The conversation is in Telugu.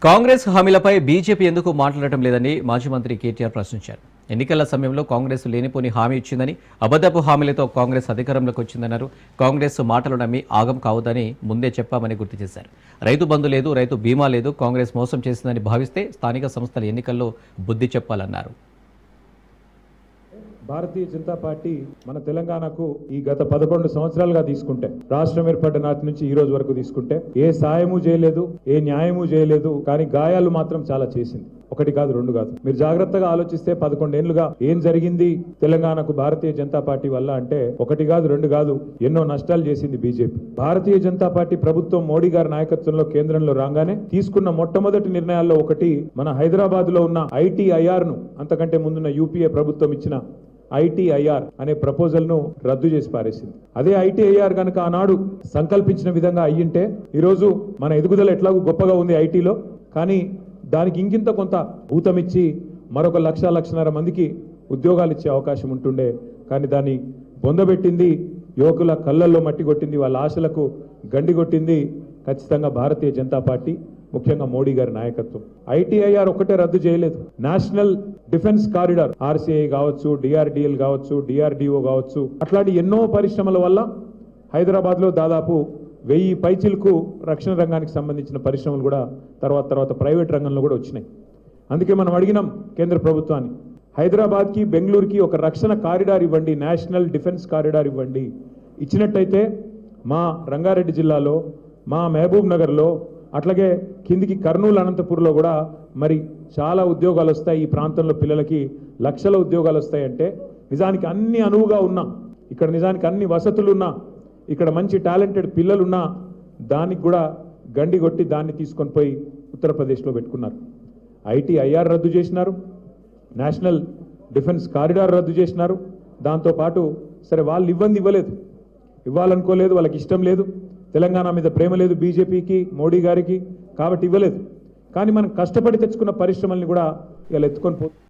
కాంగ్రెస్ హామీలపై బీజేపీ ఎందుకు మాట్లాడటం లేదని మాజీ మంత్రి కేటీఆర్ ప్రశ్నించారు. ఎన్నికల సమయంలో కాంగ్రెస్ లేనిపోని హామీ ఇచ్చిందని, అబద్ధపు హామీలతో కాంగ్రెస్ అధికారంలోకి వచ్చిందన్నారు. కాంగ్రెస్ మాటలు నమ్మి ఆగం కావద్దని ముందే చెప్పామని గుర్తు చేశారు. రైతు బంధు లేదు, రైతు బీమా లేదు, కాంగ్రెస్ మోసం చేసిందని భావిస్తే స్థానిక సంస్థల ఎన్నికల్లో బుద్ధి చెప్పాలన్నారు. భారతీయ జనతా పార్టీ మన తెలంగాణకు ఈ గత 11 సంవత్సరాలుగా తీసుకుంటే, రాష్ట్రం ఏర్పడ్డ నాటి నుంచి ఈ రోజు వరకు తీసుకుంటే ఏ సాయము చేయలేదు, ఏ న్యాయము చేయలేదు, కానీ గాయాలు మాత్రం చాలా చేసింది. ఒకటి కాదు, రెండు కాదు. మీరు జాగ్రత్తగా ఆలోచిస్తే 11 ఏళ్లుగా ఏం జరిగింది తెలంగాణకు భారతీయ జనతా పార్టీ వల్ల అంటే, ఒకటి కాదు, రెండు కాదు, ఎన్నో నష్టాలు చేసింది బీజేపీ. భారతీయ జనతా పార్టీ ప్రభుత్వం మోడీ గారి నాయకత్వంలో కేంద్రంలో రాగానే తీసుకున్న మొట్టమొదటి నిర్ణయాల్లో ఒకటి మన హైదరాబాద్ లో ఉన్న ITIR ను, అంతకంటే ముందున్న యూపీఏ ప్రభుత్వం ఇచ్చిన ITIR అనే ప్రపోజల్ ను రద్దు చేసి పారేసింది. అదే ITIR కనుక ఆనాడు సంకల్పించిన విధంగా అయ్యింటే ఈరోజు మన ఎదుగుదల ఎట్లాగూ గొప్పగా ఉంది ఐటీలో, కానీ దానికి ఇంకింత కొంత ఊతమిచ్చి మరొక 1,00,000-1,50,000 మందికి ఉద్యోగాలు ఇచ్చే అవకాశం ఉంటుండే. కానీ దాన్ని బొందబెట్టింది, యువకుల కళ్ళల్లో మట్టి కొట్టింది, వాళ్ళ ఆశలకు గండి కొట్టింది ఖచ్చితంగా భారతీయ జనతా పార్టీ, ముఖ్యంగా మోడీ గారి నాయకత్వం. ITIR ఒక్కటే రద్దు చేయలేదు, నేషనల్ డిఫెన్స్ కారిడార్, RCI కావచ్చు, DRDL కావచ్చు, DRDO కావచ్చు, అట్లాంటి ఎన్నో పరిశ్రమల వల్ల హైదరాబాద్ లో దాదాపు 1000 పైచిలకు రక్షణ రంగానికి సంబంధించిన పరిశ్రమలు కూడా తర్వాత ప్రైవేట్ రంగంలో కూడా వచ్చినాయి. అందుకే మనం అడిగినాం కేంద్ర ప్రభుత్వాన్ని, హైదరాబాద్కి బెంగళూరుకి ఒక రక్షణ కారిడార్ ఇవ్వండి, నేషనల్ డిఫెన్స్ కారిడార్ ఇవ్వండి. ఇచ్చినట్టయితే మా రంగారెడ్డి జిల్లాలో, మా మహబూబ్ నగర్లో, అట్లాగే కిందికి కర్నూలు, అనంతపూర్లో కూడా మరి చాలా ఉద్యోగాలు వస్తాయి. ఈ ప్రాంతంలో పిల్లలకి లక్షల ఉద్యోగాలు వస్తాయంటే నిజానికి అన్ని అనువుగా ఉన్నా, ఇక్కడ నిజానికి అన్ని వసతులు ఉన్నా, ఇక్కడ మంచి టాలెంటెడ్ పిల్లలున్నా, దానికి కూడా గండి కొట్టి దాన్ని తీసుకొని పోయి ఉత్తరప్రదేశ్లో పెట్టుకున్నారు. ITIR రద్దు చేసినారు, నేషనల్ డిఫెన్స్ కారిడార్ రద్దు చేసినారు. దాంతోపాటు సరే వాళ్ళు ఇవ్వలేదు, ఇవ్వాలనుకోలేదు, వాళ్ళకి ఇష్టం లేదు, తెలంగాణ మీద ప్రేమ లేదు బీజేపీకి, మోడీ గారికి, కాబట్టి ఇవ్వలేదు. కానీ మనం కష్టపడి తెచ్చుకున్న పరిశ్రమల్ని కూడా ఇలా ఎత్తుకొని